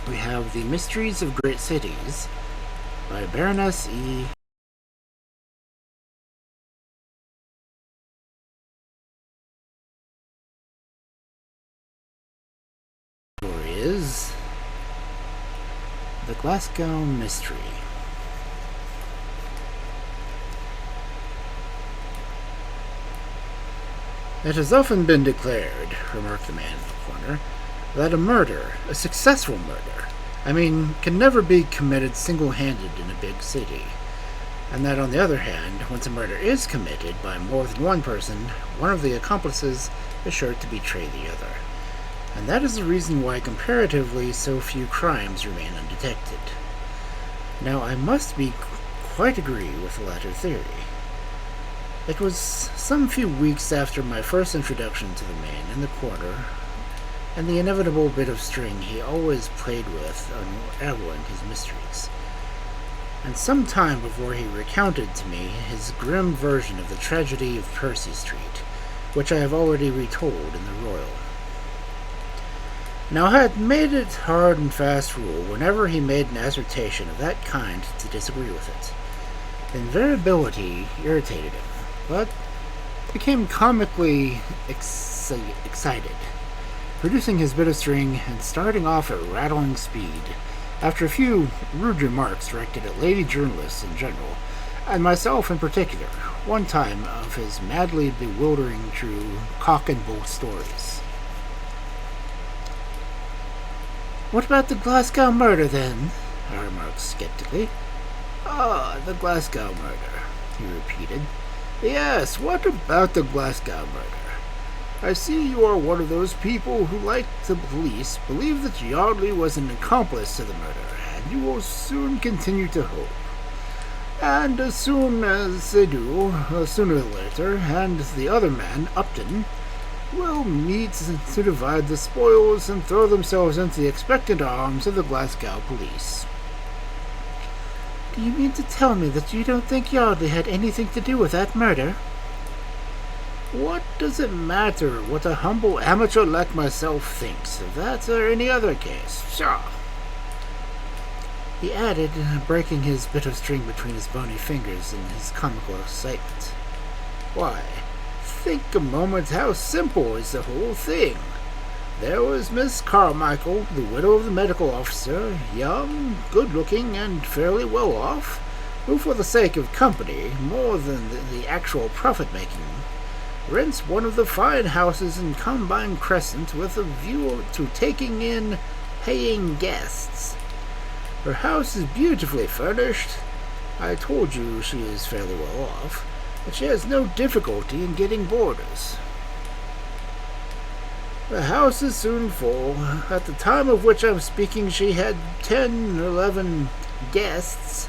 we have The Mysteries of Great Cities by Baroness E. Story is The Glasgow Mystery. It has often been declared, remarked the man in the corner, that a murder, a successful murder, can never be committed single-handed in a big city. And that, on the other hand, once a murder is committed by more than one person, one of the accomplices is sure to betray the other. And that is the reason why comparatively so few crimes remain undetected. Now, I must be quite agree with the latter theory. It was some few weeks after my first introduction to the man in the corner, and the inevitable bit of string he always played with unraveling his mysteries, and some time before he recounted to me his grim version of the tragedy of Percy Street, which I have already retold in the Royal. Now, I had made it hard and fast rule whenever he made an assertion of that kind to disagree with it. The invariability irritated him, but became comically excited, producing his bit of string and starting off at rattling speed, after a few rude remarks directed at lady journalists in general, and myself in particular, one time of his madly bewildering true cock-and-bull stories. "What about the Glasgow murder, then?" I remarked skeptically. "Ah, the Glasgow murder," he repeated. "Yes, what about the Glasgow murder? I see you are one of those people who, like the police, believe that Yardley was an accomplice to the murder, and you will soon continue to hope. And as soon as they do, sooner or later, and the other man, Upton, will meet to divide the spoils and throw themselves into the expectant arms of the Glasgow police." "Do you mean to tell me that you don't think Yardley had anything to do with that murder?" "What does it matter what a humble amateur like myself thinks of that or any other case? Pshaw!" he added, breaking his bit of string between his bony fingers in his comical excitement. "Why, think a moment how simple is the whole thing. There was Miss Carmichael, the widow of the medical officer, young, good-looking, and fairly well off, who, for the sake of company, more than the actual profit-making, rents one of the fine houses in Combine Crescent with a view to taking in paying guests. Her house is beautifully furnished. I told you she is fairly well off, but she has no difficulty in getting boarders. The house is soon full. At the time of which I'm speaking, she had 10 or 11 guests,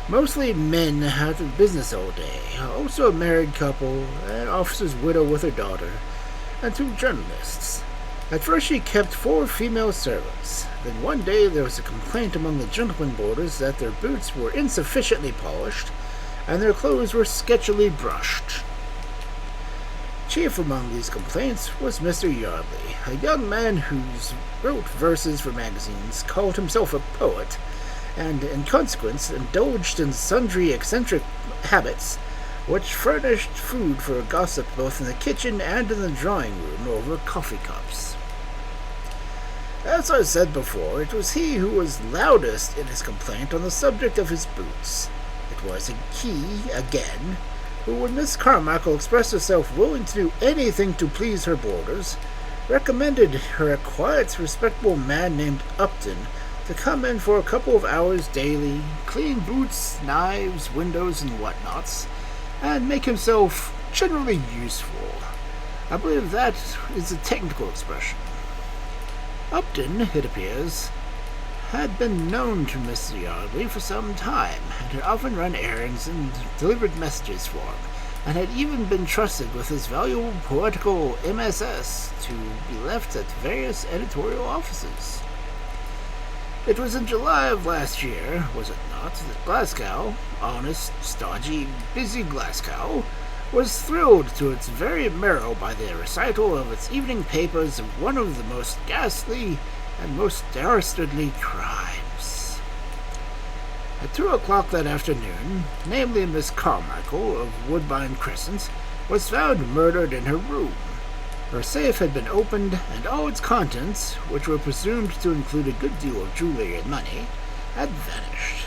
mostly men out of business all day, also a married couple, an officer's widow with her daughter, and 2 journalists. At first she kept 4 female servants. Then one day there was a complaint among the gentlemen boarders that their boots were insufficiently polished, and their clothes were sketchily brushed. Chief among these complaints was Mr. Yardley, a young man who wrote verses for magazines, called himself a poet, and in consequence indulged in sundry eccentric habits, which furnished food for gossip both in the kitchen and in the drawing-room over coffee cups. As I said before, it was he who was loudest in his complaint on the subject of his boots. It was he, again, who, when Miss Carmichael expressed herself willing to do anything to please her boarders, recommended her a quiet, respectable man named Upton to come in for a couple of hours daily, clean boots, knives, windows, and whatnots, and make himself generally useful. I believe that is a technical expression. Upton, it appears, had been known to Mr. Yardley for some time, and had often run errands and delivered messages for him, and had even been trusted with his valuable poetical MSS to be left at various editorial offices. It was in July of last year, was it not, that Glasgow, honest, stodgy, busy Glasgow, was thrilled to its very marrow by the recital of its evening papers of one of the most ghastly, and most dastardly crimes. At 2 o'clock that afternoon, namely Miss Carmichael of Woodbine Crescent, was found murdered in her room. Her safe had been opened, and all its contents, which were presumed to include a good deal of jewelry and money, had vanished.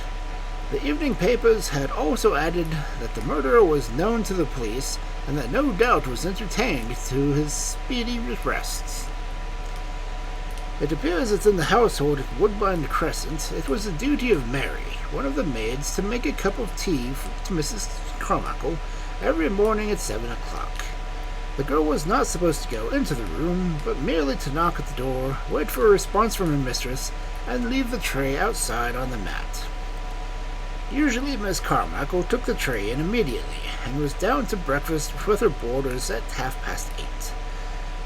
The evening papers had also added that the murderer was known to the police and that no doubt was entertained to his speedy arrest. It appears that in the household at Woodbine Crescent it was the duty of Mary, one of the maids, to make a cup of tea to Mrs. Carmichael every morning at 7 o'clock. The girl was not supposed to go into the room, but merely to knock at the door, wait for a response from her mistress, and leave the tray outside on the mat. Usually Miss Carmichael took the tray in immediately, and was down to breakfast with her boarders at 8:30.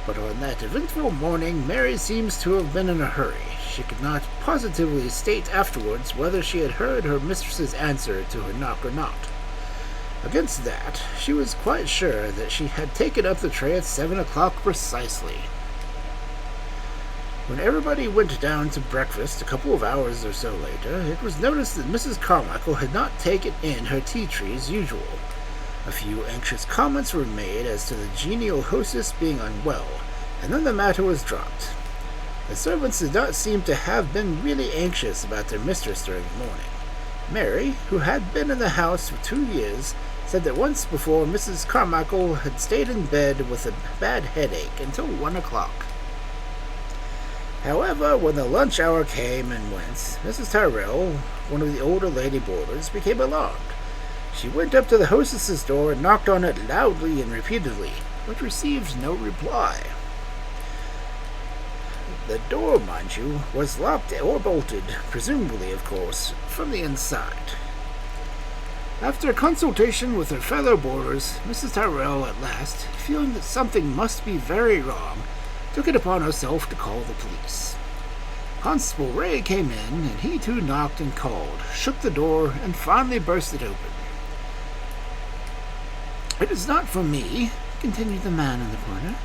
But on that eventful morning Mary seems to have been in a hurry. She could not positively state afterwards whether she had heard her mistress's answer to her knock or not. Against that, she was quite sure that she had taken up the tray at 7 o'clock precisely. When everybody went down to breakfast a couple of hours or so later, it was noticed that Mrs. Carmichael had not taken in her tea tree as usual. A few anxious comments were made as to the genial hostess being unwell, and then the matter was dropped. The servants did not seem to have been really anxious about their mistress during the morning. Mary, who had been in the house for 2 years, said that once before Mrs. Carmichael had stayed in bed with a bad headache until 1 o'clock. However, when the lunch hour came and went, Mrs. Tyrrell, one of the older lady boarders, became alarmed. She went up to the hostess's door and knocked on it loudly and repeatedly, but received no reply. The door, mind you, was locked or bolted, presumably, of course, from the inside. After a consultation with her fellow boarders, Mrs. Tyrrell at last, feeling that something must be very wrong, took it upon herself to call the police. Constable Ray came in, and he too knocked and called, shook the door, and finally burst it open. "It is not for me," continued the man in the corner,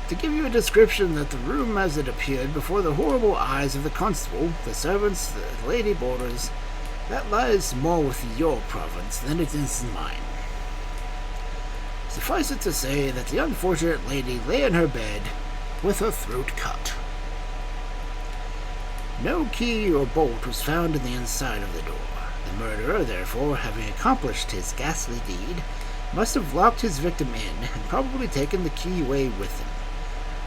"to give you a description of the room as it appeared before the horrible eyes of the constable, the servants, the lady boarders. That lies more with your province than it is in mine. Suffice it to say that the unfortunate lady lay in her bed with her throat cut. No key or bolt was found in the inside of the door. The murderer, therefore, having accomplished his ghastly deed, must have locked his victim in and probably taken the key away with him.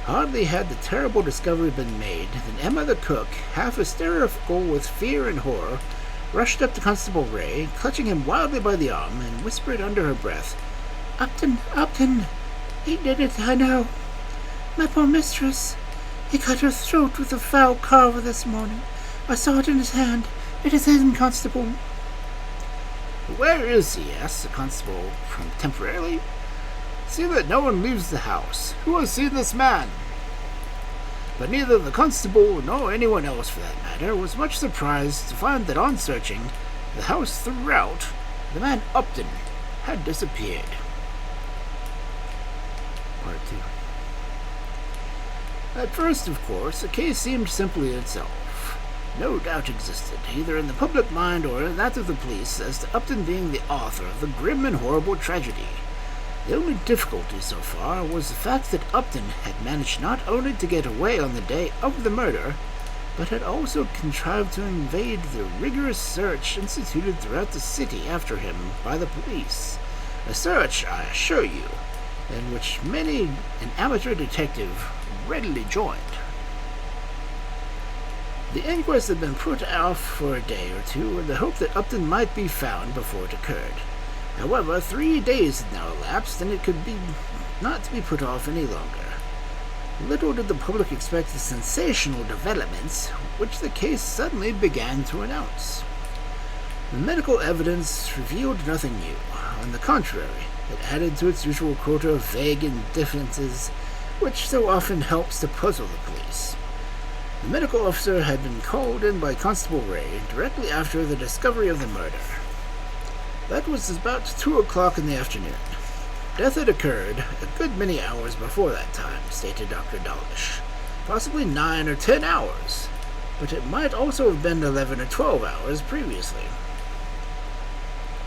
Hardly had the terrible discovery been made than Emma the cook, half hysterical with fear and horror, rushed up to Constable Ray, clutching him wildly by the arm, and whispered under her breath, Upton, he did it, I know. My poor mistress. He cut her throat with a foul carver this morning. I saw it in his hand. It is him, Constable." "Where is he?" asked the constable temporarily. "See that no one leaves the house. Who has seen this man?" But neither the constable, nor anyone else for that matter, was much surprised to find that on searching the house throughout, the man Upton had disappeared. Part 2. At first, of course, the case seemed simple in itself. No doubt existed, either in the public mind or in that of the police, as to Upton being the author of the grim and horrible tragedy. The only difficulty so far was the fact that Upton had managed not only to get away on the day of the murder, but had also contrived to evade the rigorous search instituted throughout the city after him by the police. A search, I assure you, in which many an amateur detective readily joined. The inquest had been put off for a day or two in the hope that Upton might be found before it occurred. However, 3 days had now elapsed, and it could not be put off any longer. Little did the public expect the sensational developments which the case suddenly began to announce. The medical evidence revealed nothing new. On the contrary, it added to its usual quota of vague indifferences, which so often helps to puzzle the police. The medical officer had been called in by Constable Ray directly after the discovery of the murder. That was about 2 o'clock in the afternoon. Death had occurred a good many hours before that time, stated Dr. Dawlish. possibly 9 or 10 hours, but it might also have been 11 or 12 hours previously.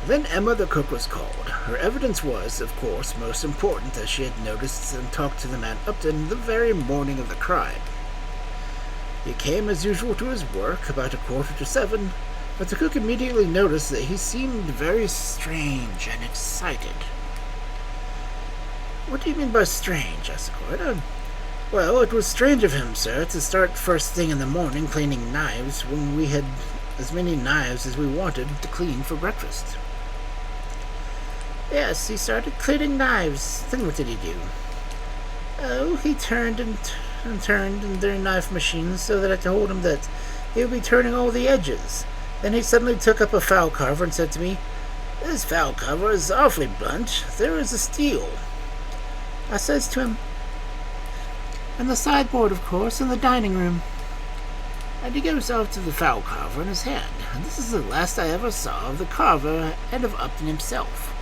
Then Emma the cook was called. Her evidence was, of course, most important, as she had noticed and talked to the man Upton the very morning of the crime. He came as usual to his work about 6:45, but the cook immediately noticed that he seemed very strange and excited. "What do you mean by strange?" asked the coroner. "Well, it was strange of him, sir, to start first thing in the morning cleaning knives when we had as many knives as we wanted to clean for breakfast." "Yes, he started cleaning knives. Then what did he do?" "Oh, he turned and turned in their knife machines so that I told him that he would be turning all the edges. Then he suddenly took up a file carver and said to me, 'This file carver is awfully blunt. There is a steel.' I says to him, 'And the sideboard, of course, in the dining room.' And he goes off to the file carver in his hand, and this is the last I ever saw of the carver and of Upton himself."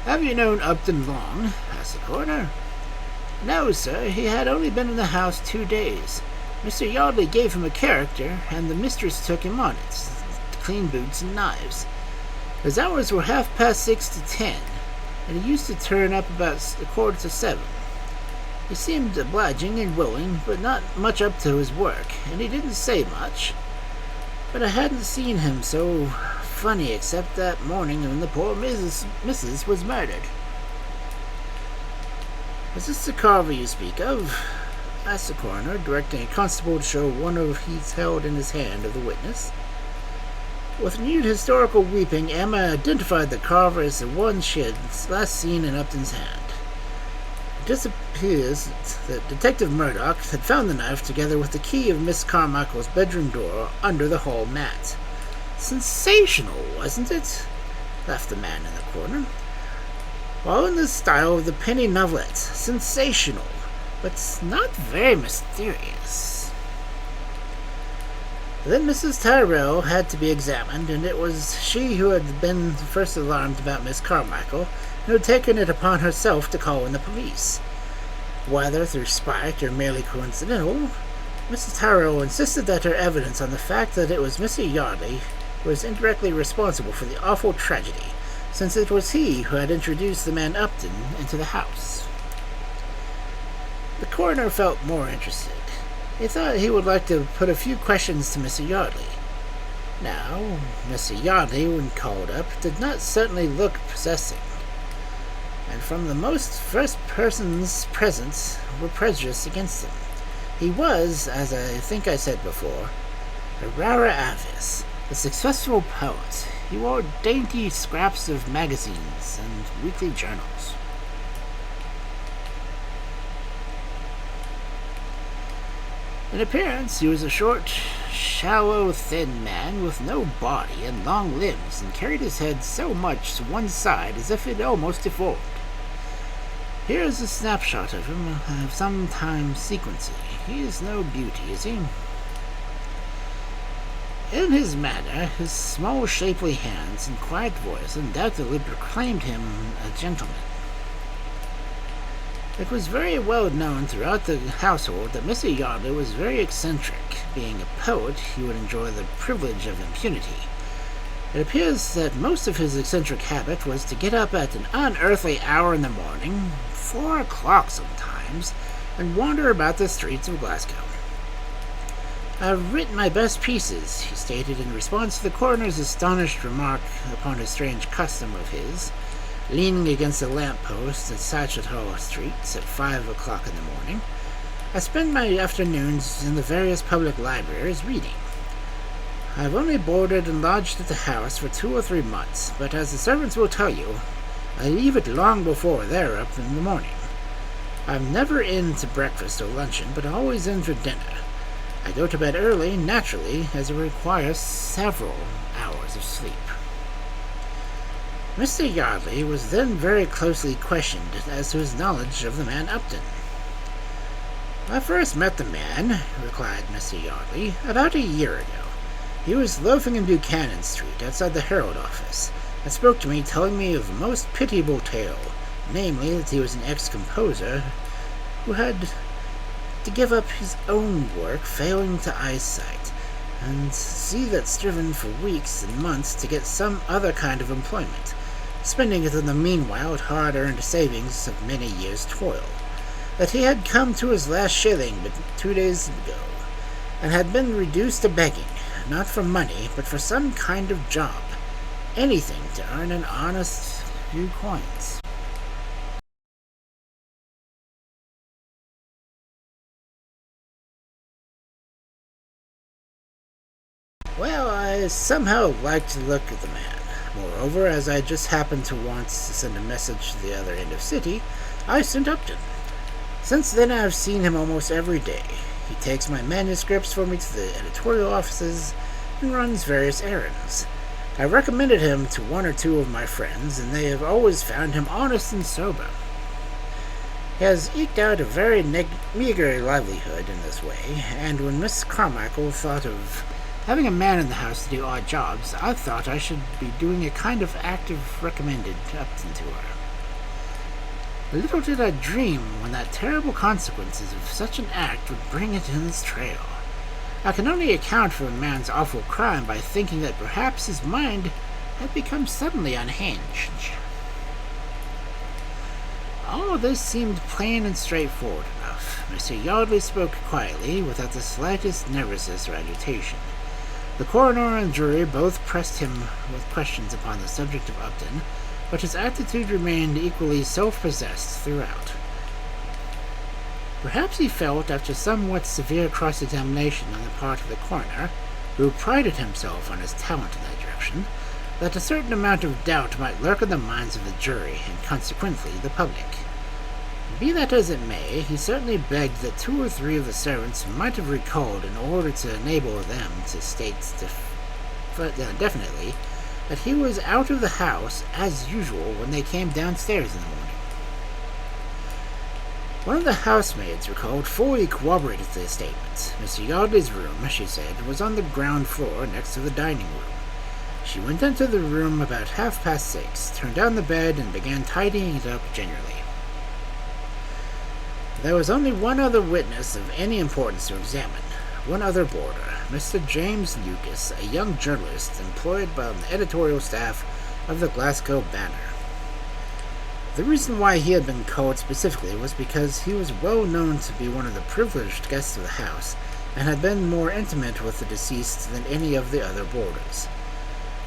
"Have you known Upton long?" asked the coroner. "No, sir, he had only been in the house 2 days. Mr. Yardley gave him a character, and the mistress took him on it, to clean boots and knives. His hours were 6:30 to 10, and he used to turn up about 6:45. He seemed obliging and willing, but not much up to his work, and he didn't say much. But I hadn't seen him so funny except that morning when the poor Mrs. was murdered." "Is this the carver you speak of?" asked the coroner, directing a constable to show one of he's held in his hand of the witness. With renewed historical weeping, Emma identified the carver as the one she had last seen in Upton's hand. It appears that Detective Murdoch had found the knife together with the key of Miss Carmichael's bedroom door under the hall mat. "Sensational, wasn't it?" laughed the man in the corner. "All in the style of the penny novelette. Sensational, but not very mysterious." Then Mrs. Tyrrell had to be examined, and it was she who had been first alarmed about Miss Carmichael, and had taken it upon herself to call in the police. Whether through spite or merely coincidental, Mrs. Tyrrell insisted that her evidence on the fact that it was Mr. Yardley was indirectly responsible for the awful tragedy, since it was he who had introduced the man Upton into the house. The coroner felt more interested. He thought he would like to put a few questions to Mr. Yardley. Now, Mr. Yardley, when called up, did not certainly look prepossessing, and from the most first persons present were prejudiced against him. He was, as I think I said before, a rara avis, a successful poet. He wore dainty scraps of magazines and weekly journals. In appearance, he was a short, shallow, thin man with no body and long limbs, and carried his head so much to one side as if it almost deformed. Here is a snapshot of him of some time sequencing. He is no beauty, is he? In his manner, his small, shapely hands and quiet voice undoubtedly proclaimed him a gentleman. It was very well known throughout the household that Mr. Yardley was very eccentric. Being a poet, he would enjoy the privilege of impunity. It appears that most of his eccentric habit was to get up at an unearthly hour in the morning, 4 o'clock sometimes, and wander about the streets of Glasgow. "I've written my best pieces," he stated in response to the coroner's astonished remark upon a strange custom of his, leaning against a lamp-post at Satchethall Street at 5 o'clock in the morning. "I spend my afternoons in the various public libraries reading. I've only boarded and lodged at the house for 2 or 3 months, but as the servants will tell you, I leave it long before they're up in the morning. I'm never in to breakfast or luncheon, but always in for dinner. I go to bed early, naturally, as it requires several hours of sleep." Mr. Yardley was then very closely questioned as to his knowledge of the man Upton. "I first met the man," replied Mr. Yardley, "about a year ago. He was loafing in Buchanan Street, outside the Herald office, and spoke to me, telling me of a most pitiable tale, namely that he was an ex-composer who had to give up his own work, failing to eyesight, and see that striven for weeks and months to get some other kind of employment, spending it in the meanwhile at hard-earned savings of many years' toil. That he had come to his last shilling but 2 days ago, and had been reduced to begging, not for money, but for some kind of job, anything to earn an honest few coins. Well, I somehow liked to look at the man. Moreover, as I just happened to once to send a message to the other end of city, I sent Upton. Since then I've seen him almost every day. He takes my manuscripts for me to the editorial offices and runs various errands. I recommended him to one or two of my friends, and they have always found him honest and sober. He has eked out a very meager livelihood in this way, and when Miss Carmichael thought of having a man in the house to do odd jobs, I thought I should be doing a kind of active recommended Upton to her. Little did I dream when that terrible consequences of such an act would bring it in its trail. I can only account for a man's awful crime by thinking that perhaps his mind had become suddenly unhinged. All this seemed plain and straightforward enough. Mr. Yardley spoke quietly, without the slightest nervousness or agitation. The coroner and jury both pressed him with questions upon the subject of Upton, but his attitude remained equally self-possessed throughout. Perhaps he felt, after somewhat severe cross-examination on the part of the coroner, who prided himself on his talent in that direction, that a certain amount of doubt might lurk in the minds of the jury, and consequently the public. Be that as it may, he certainly begged that 2 or 3 of the servants might have recalled in order to enable them to state definitely that he was out of the house as usual when they came downstairs in the morning. One of the housemaids recalled fully corroborated the statement. Mr. Yardley's room, she said, was on the ground floor next to the dining room. She went into the room about 6:30, turned down the bed, and began tidying it up generally. There was only one other witness of any importance to examine, one other boarder, Mr. James Lucas, a young journalist employed by the editorial staff of the Glasgow Banner. The reason why he had been called specifically was because he was well known to be one of the privileged guests of the house, and had been more intimate with the deceased than any of the other boarders.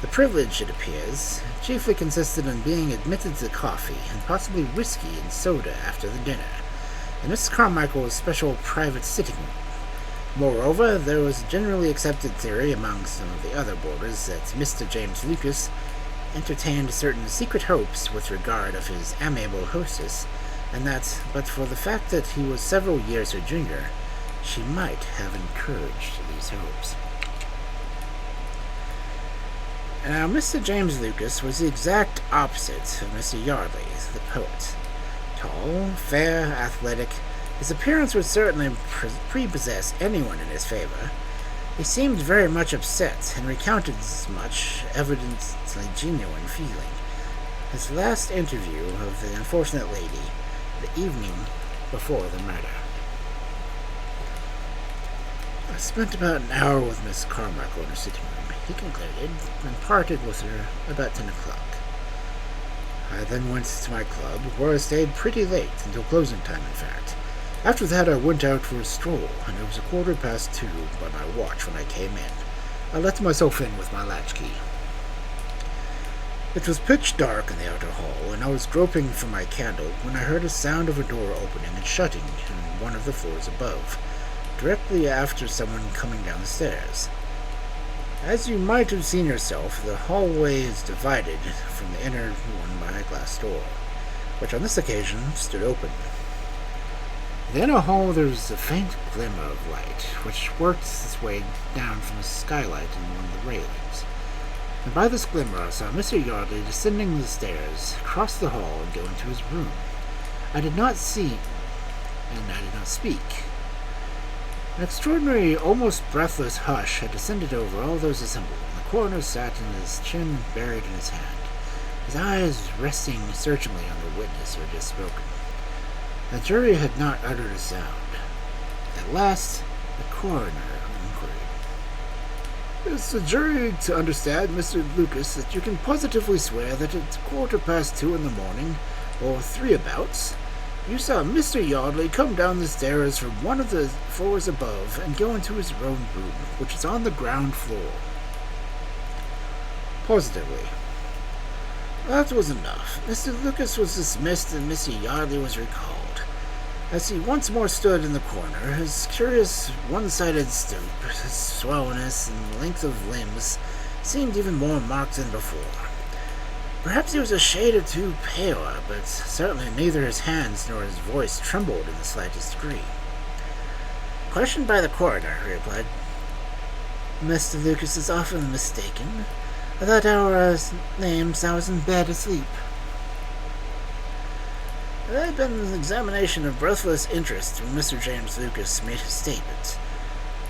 The privilege, it appears, chiefly consisted in being admitted to coffee and possibly whiskey and soda after the dinner, in Mrs. Carmichael's special private sitting room. Moreover, there was a generally accepted theory among some of the other boarders that Mr. James Lucas entertained certain secret hopes with regard of his amiable hostess, and that, but for the fact that he was several years her junior, she might have encouraged these hopes. Now, Mr. James Lucas was the exact opposite of Mr. Yardley, the poet. Tall, fair, athletic, his appearance would certainly prepossess anyone in his favor. He seemed very much upset, and recounted as much, evidently genuine feeling. His last interview of the unfortunate lady, the evening before the murder. I spent about an hour with Miss Carmichael in her sitting room, he concluded, and parted with her about 10 o'clock. I then went to my club, where I stayed pretty late, until closing time, in fact. After that I went out for a stroll, and it was 2:15 by my watch when I came in. I let myself in with my latchkey. It was pitch dark in the outer hall, and I was groping for my candle when I heard a sound of a door opening and shutting in one of the floors above, directly after someone coming down the stairs. As you might have seen yourself, the hallway is divided from the inner one by a glass door, which on this occasion stood open. In the inner hall there was a faint glimmer of light, which worked its way down from the skylight in one of the railings. And by this glimmer I saw Mr. Yardley descending the stairs, cross the hall, and go into his room. I did not see, and I did not speak. An extraordinary, almost breathless hush had descended over all those assembled, and the coroner sat with his chin buried in his hand, his eyes resting searchingly on the witness who had just spoken. The jury had not uttered a sound. At last, the coroner inquired. Is the jury to understand, Mr. Lucas, that you can positively swear that at 2:15 in the morning, or thereabouts, you saw Mr. Yardley come down the stairs from one of the floors above and go into his own room, which is on the ground floor? Positively. That was enough. Mr. Lucas was dismissed and Mr. Yardley was recalled. As he once more stood in the corner, his curious one-sided stoop, his swollenness and length of limbs seemed even more marked than before. Perhaps he was a shade or two paler, but certainly neither his hands nor his voice trembled in the slightest degree. Questioned by the coroner, he replied, Mr. Lucas is often mistaken. At that hour, names, I was in bed asleep. There had been an examination of breathless interest when Mr. James Lucas made his statement,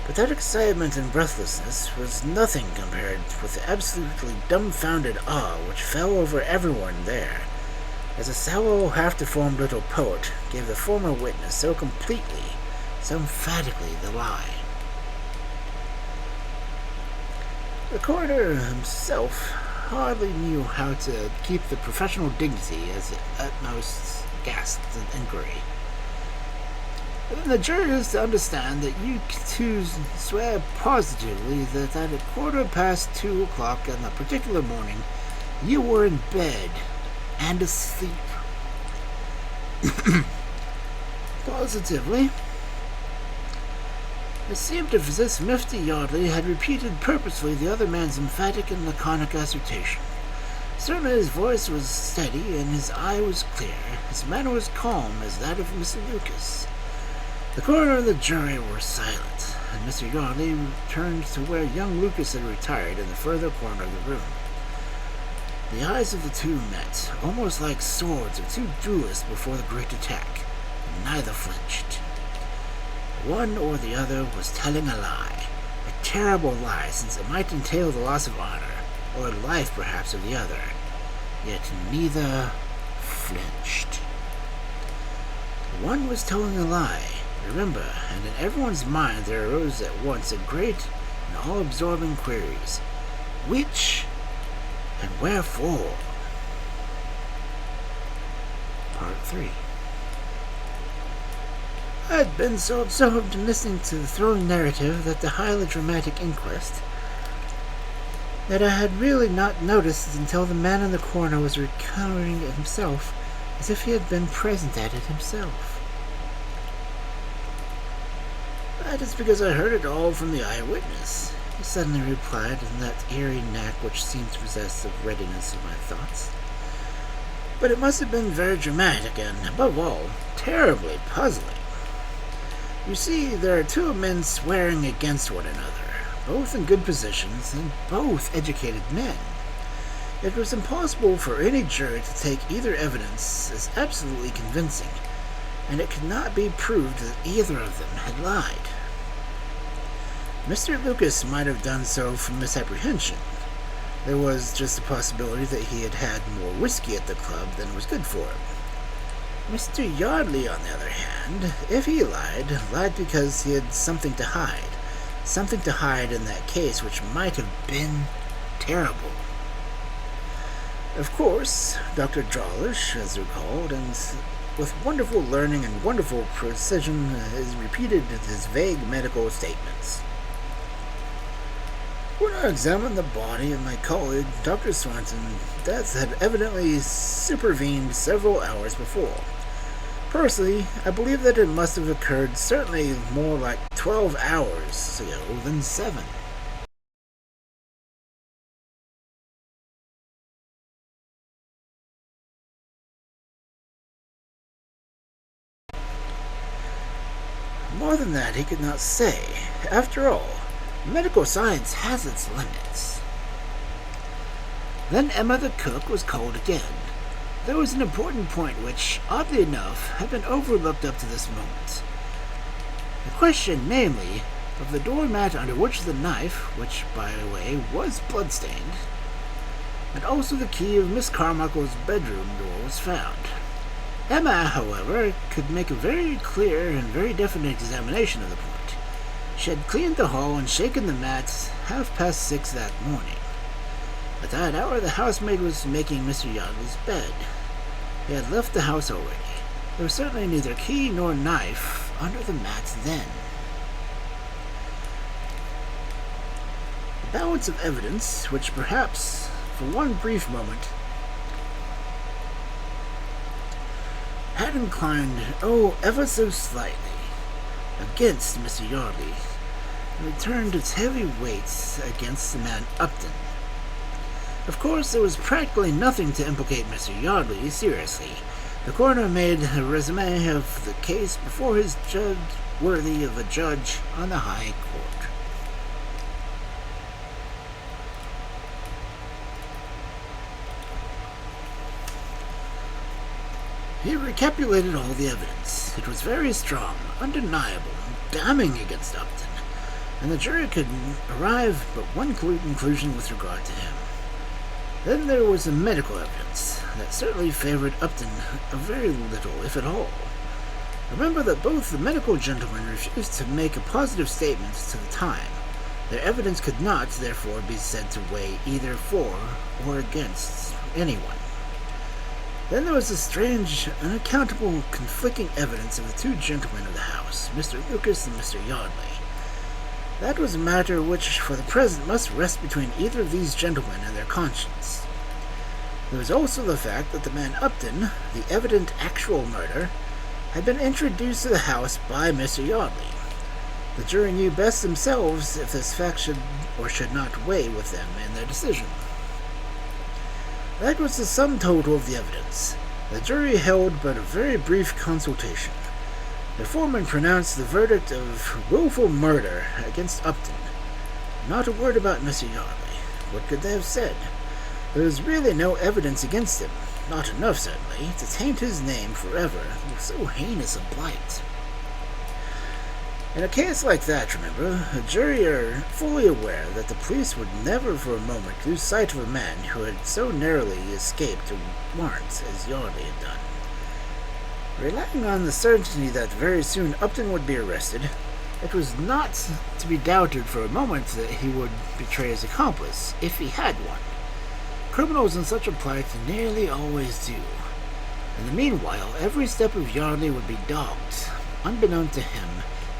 but that excitement and breathlessness was nothing compared with the absolutely dumbfounded awe which fell over everyone there, as a sallow, half-deformed little poet gave the former witness so completely, so emphatically the lie. The coroner himself hardly knew how to keep the professional dignity as the utmost gasped in inquiry. Then the jury is to understand that you two swear positively that at 2:15 on the particular morning you were in bed and asleep. Positively. It seemed as if Mr. Yardley had repeated purposely the other man's emphatic and laconic assertion. Certainly his voice was steady, and his eye was clear. His manner was calm as that of Mr. Lucas. The coroner and the jury were silent, and Mr. Yardley turned to where young Lucas had retired in the further corner of the room. The eyes of the two met, almost like swords of two duelists before the great attack, and neither flinched. One or the other was telling a lie, a terrible lie, since it might entail the loss of honor, or life perhaps of the other, yet neither flinched. One was telling a lie, remember, and in everyone's mind there arose at once a great and all-absorbing queries. Which and wherefore? Part 3. I had been so absorbed in listening to the thrilling narrative at the highly dramatic inquest that I had really not noticed until the man in the corner was recounting it himself, as if he had been present at it himself. That is because I heard it all from the eyewitness, he suddenly replied in that eerie knack which seemed to possess the readiness of my thoughts. But it must have been very dramatic and, above all, terribly puzzling. You see, there are two men swearing against one another, both in good positions and both educated men. It was impossible for any jury to take either evidence as absolutely convincing, and it could not be proved that either of them had lied. Mr. Lucas might have done so from misapprehension. There was just a possibility that he had had more whiskey at the club than was good for him. Mr. Yardley, on the other hand, if he lied because he had something to hide in that case which might have been terrible. Of course, Dr. Drawlish, as recalled, and with wonderful learning and wonderful precision, has repeated his vague medical statements. When I examined the body of my colleague, Dr. Swanson, death had evidently supervened several hours before. Personally, I believe that it must have occurred certainly more like 12 hours ago than 7. More than that he could not say. After all, medical science has its limits. Then Emma the cook was called again. There was an important point which, oddly enough, had been overlooked up to this moment. The question, namely, of the doormat under which the knife, which, by the way, was blood-stained, and also the key of Miss Carmichael's bedroom door was found. Emma, however, could make a very clear and very definite examination of the point. She had cleaned the hall and shaken the mats 6:30 that morning. At that hour, the housemaid was making Mr. Yardley's bed. He had left the house already. There was certainly neither key nor knife under the mats then. The balance of evidence, which perhaps, for one brief moment, had inclined, ever so slightly, against Mr. Yardley, returned its heavy weights against the man Upton. Of course, there was practically nothing to implicate Mr. Yardley seriously. The coroner made a resume of the case before his judge, worthy of a judge on the High Court. He recapitulated all the evidence. It was very strong, undeniable, damning against Upton, and the jury could arrive but one conclusion with regard to him. Then there was the medical evidence that certainly favored Upton a very little, if at all. Remember that both the medical gentlemen refused to make a positive statement to the time. Their evidence could not, therefore, be said to weigh either for or against anyone. Then there was the strange, unaccountable, conflicting evidence of the two gentlemen of the house, Mr. Lucas and Mr. Yardley. That was a matter which, for the present, must rest between either of these gentlemen and their conscience. There was also the fact that the man Upton, the evident actual murderer, had been introduced to the house by Mr. Yardley. The jury knew best themselves if this fact should or should not weigh with them in their decision. That was the sum total of the evidence. The jury held but a very brief consultation. The foreman pronounced the verdict of willful murder against Upton. Not a word about Mr. Yardley. What could they have said? There was really no evidence against him, not enough, certainly, to taint his name forever with so heinous a blight. In a case like that, remember, the jury are fully aware that the police would never for a moment lose sight of a man who had so narrowly escaped a warrant as Yardley had done. Relying on the certainty that very soon Upton would be arrested, it was not to be doubted for a moment that he would betray his accomplice, if he had one. Criminals in such a plight nearly always do. In the meanwhile, every step of Yardley would be dogged, unbeknown to him,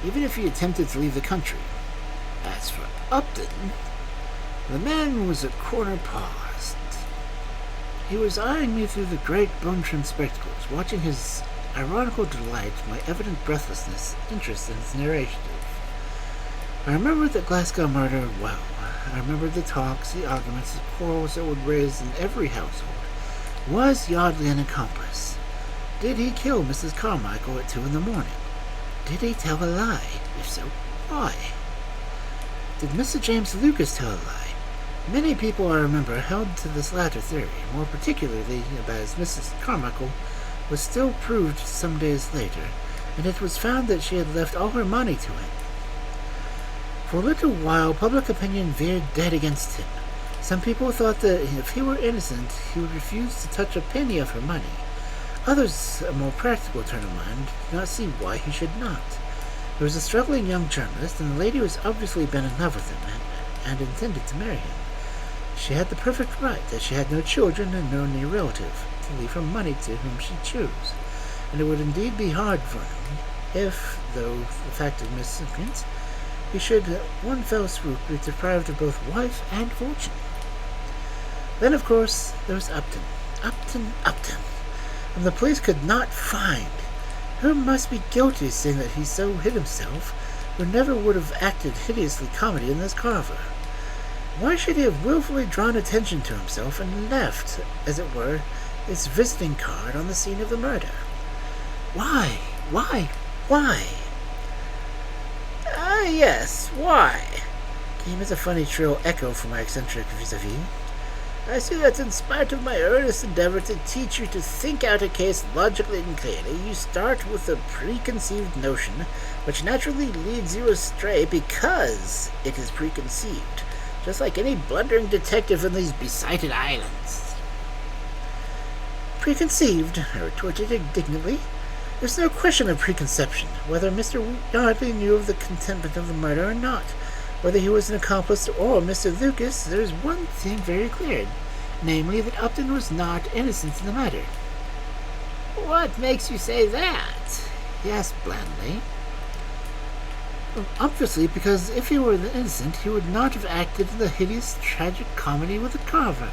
even if he attempted to leave the country. As for Upton, the man was at corner paused. He was eyeing me through the great bone-trimmed spectacles, watching his ironical delight, my evident breathlessness, interest in his narrative. I remembered the Glasgow murder well. I remembered the talks, the arguments, the quarrels that would raise in every household. Was Yardley an accomplice? Did he kill Mrs. Carmichael at 2 a.m? Did he tell a lie? If so, why? Did Mr. James Lucas tell a lie? Many people, I remember, held to this latter theory, more particularly as Mrs. Carmichael was still proved some days later, and it was found that she had left all her money to him. For a little while, public opinion veered dead against him. Some people thought that if he were innocent, he would refuse to touch a penny of her money. Others, a more practical turn of mind, did not see why he should not. He was a struggling young journalist, and the lady was obviously been in love with him and intended to marry him. She had the perfect right, as she had no children and no near relative, to leave her money to whom she chose, and it would indeed be hard for him if, though the fact of miscreants, he should at one fell swoop be deprived of both wife and fortune. Then, of course, there was Upton. Upton. And the police could not find. Who must be guilty, seeing that he so hid himself, who never would have acted hideously comedy in this Carver? Why should he have willfully drawn attention to himself and left, as it were, his visiting card on the scene of the murder? Why? Ah, yes, why? Came as a funny shrill echo from my eccentric vis-a-vis. I see that in spite of my earnest endeavor to teach you to think out a case logically and clearly, you start with a preconceived notion, which naturally leads you astray because it is preconceived, just like any blundering detective in these besotted islands. Preconceived, I retorted indignantly. There's no question of preconception, whether Mr. Yardley knew of the contentment of the murder or not. Whether he was an accomplice or Mr. Lucas, there's one thing very clear, namely that Upton was not innocent in the matter. What makes you say that? He asked blandly. Well, obviously, because if he were innocent, he would not have acted in the hideous tragic comedy with the carver.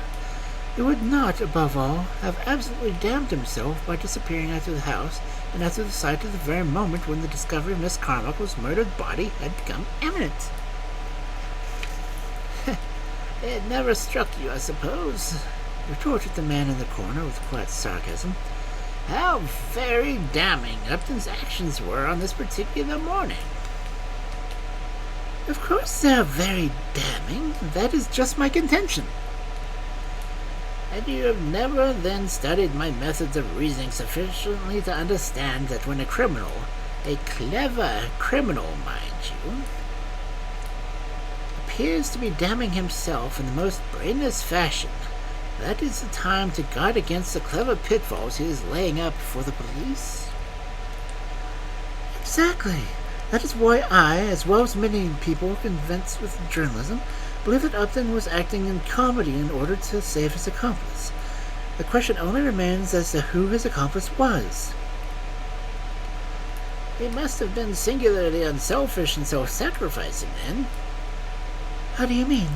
He would not, above all, have absolutely damned himself by disappearing out of the house and out of the sight at the very moment when the discovery of Miss Carmichael's murdered body had become imminent. It never struck you, I suppose, retorted the man in the corner with quiet sarcasm, how very damning Upton's actions were on this particular morning. Of course they are very damning. That is just my contention. And you have never then studied my methods of reasoning sufficiently to understand that when a criminal, a clever criminal, mind you, appears to be damning himself in the most brainless fashion, that is the time to guard against the clever pitfalls he is laying up for the police? Exactly. That is why I, as well as many people convinced with journalism, believe that Upton was acting in comedy in order to save his accomplice. The question only remains as to who his accomplice was. He must have been singularly unselfish and self-sacrificing, then. How do you mean?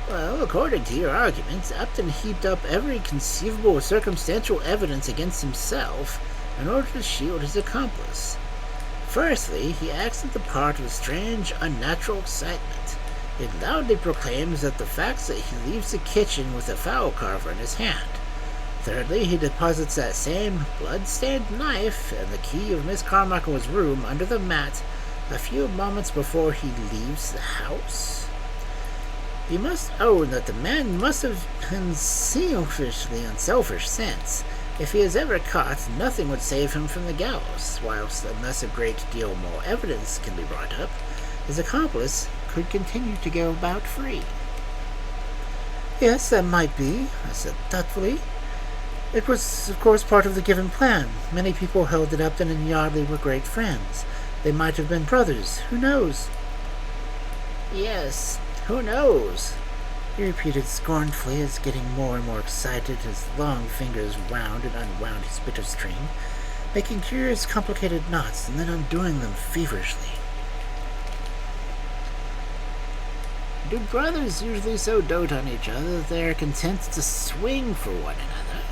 Well, according to your arguments, Upton heaped up every conceivable circumstantial evidence against himself in order to shield his accomplice. Firstly, he acts the part of strange, unnatural excitement. He loudly proclaims that the facts that he leaves the kitchen with a fowl carver in his hand. Thirdly, he deposits that same blood-stained knife and the key of Miss Carmichael's room under the mat a few moments before he leaves the house. You must own that the man must have been selfishly unselfish since, if he is ever caught, nothing would save him from the gallows, whilst, unless a great deal more evidence can be brought up, his accomplice could continue to go about free. Yes, that might be, I said thoughtfully. It was, of course, part of the given plan. Many people held that Upton and Yardley were great friends. They might have been brothers. Who knows? Yes, who knows? He repeated scornfully, as getting more and more excited, his long fingers wound and unwound his bit of string, making curious, complicated knots, and then undoing them feverishly. Do brothers usually so dote on each other that they are content to swing for one another?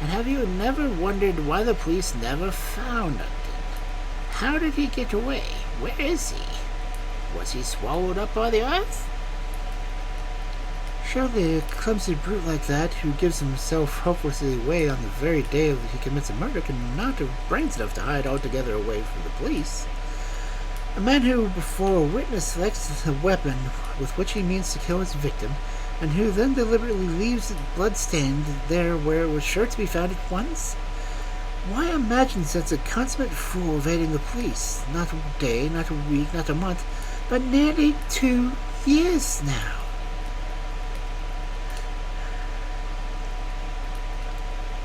And have you never wondered why the police never found Upton? How did he get away? Where is he? Was he swallowed up by the earth? Surely a clumsy brute like that, who gives himself hopelessly away on the very day that he commits a murder, cannot have brains enough to hide altogether away from the police. A man who, before a witness, selects the weapon with which he means to kill his victim, and who then deliberately leaves it blood-stained there where it was sure to be found at once? Why imagine such a consummate fool evading the police? Not a day, not a week, not a month, but nearly 2 years now.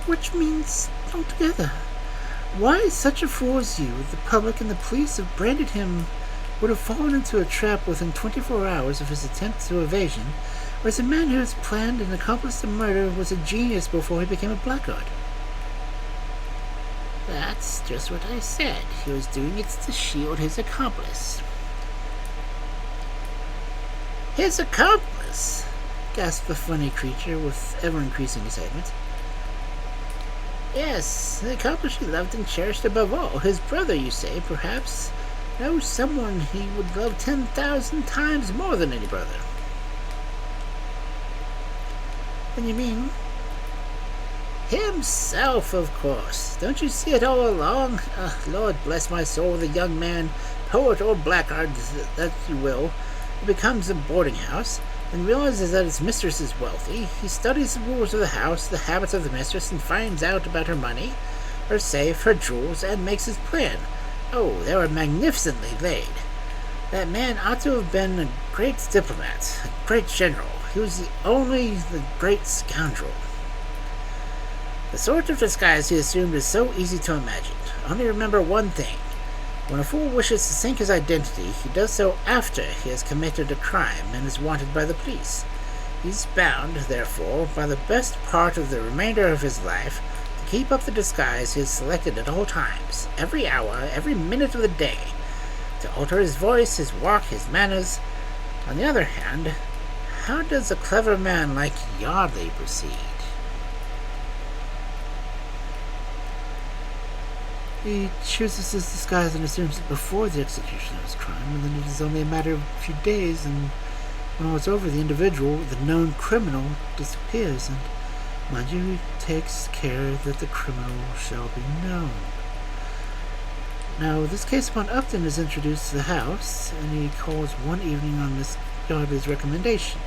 Which means altogether. Why such a fool as you, the public and the police have branded him, would have fallen into a trap within 24 hours of his attempt to evasion, whereas a man who has planned and accomplished the murder was a genius before he became a blackguard? That's just what I said. He was doing it to shield his accomplice. His accomplice? Gasped the funny creature with ever-increasing excitement. Yes, the accomplice he loved and cherished above all. His brother, you say, perhaps, knows someone he would love 10,000 times more than any brother. And you mean? Himself, of course. Don't you see it all along? Lord bless my soul, the young man, poet or blackguard, that you will, who becomes a boarding house, and realizes that his mistress is wealthy. He studies the rules of the house, the habits of the mistress, and finds out about her money, her safe, her jewels, and makes his plan. Oh, they were magnificently laid. That man ought to have been a great diplomat, a great general. He was the great scoundrel. The sort of disguise he assumed is so easy to imagine. Only remember one thing. When a fool wishes to sink his identity, he does so after he has committed a crime and is wanted by the police. He's bound, therefore, by the best part of the remainder of his life, to keep up the disguise he has selected at all times, every hour, every minute of the day, to alter his voice, his walk, his manners. On the other hand, how does a clever man like Yardley proceed? He chooses his disguise and assumes it before the execution of his crime, and then it is only a matter of a few days, and when all is over, the individual, the known criminal, disappears, and, mind you, he takes care that the criminal shall be known. Now, this case upon Upton is introduced to the house, and he calls one evening on Miss Yardley's recommendation.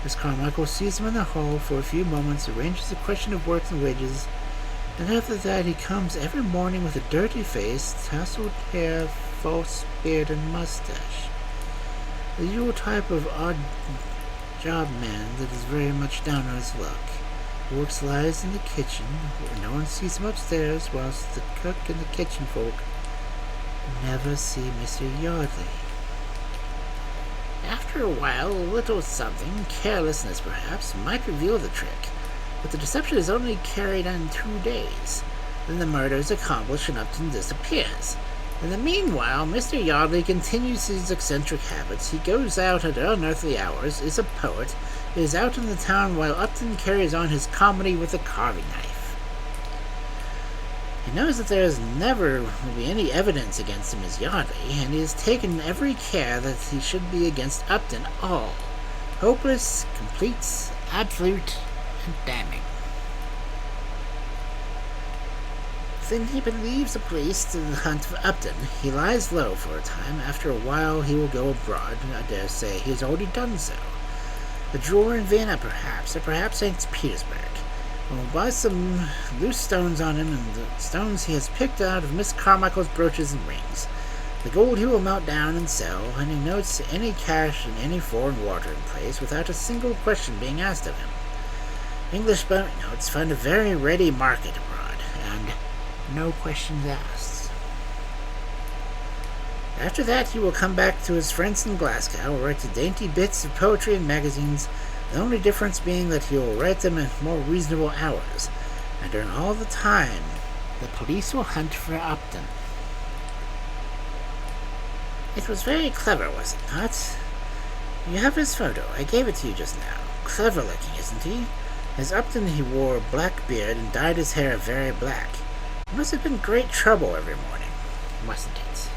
Miss Carmichael sees him in the hall for a few moments, arranges the question of work and wages, and after that he comes every morning with a dirty face, tousled hair, false beard, and mustache. The usual type of odd job man that is very much down on his luck. Works lies in the kitchen, where no one sees him upstairs, whilst the cook and the kitchen folk never see Mr. Yardley. After a while, a little something, carelessness perhaps, might reveal the trick, but the deception is only carried on 2 days. Then the murder is accomplished and Upton disappears. In the meanwhile, Mr. Yardley continues his eccentric habits. He goes out at unearthly hours, is a poet, is out in the town while Upton carries on his comedy with a carving knife. He knows that there is never will be any evidence against him as Yardley, and he has taken every care that he should be against Upton all. Hopeless, complete, absolute, and damning. Then he believes the police to the hunt for Upton. He lies low for a time. After a while he will go abroad. I dare say he has already done so. A drawer in Vienna, perhaps, or perhaps St. Petersburg. We'll buy some loose stones on him, and the stones he has picked out of Miss Carmichael's brooches and rings. The gold he will melt down and sell, and he notes any cash in any foreign watering place without a single question being asked of him. English banknotes find a very ready market abroad, and no questions asked. After that he will come back to his friends in Glasgow, write the dainty bits of poetry and magazines, the only difference being that he will write them at more reasonable hours, and during all the time the police will hunt for Upton. It was very clever, was it not? You have his photo. I gave it to you just now. Clever looking, isn't he? As Upton he wore a black beard and dyed his hair very black. It must have been great trouble every morning, mustn't it?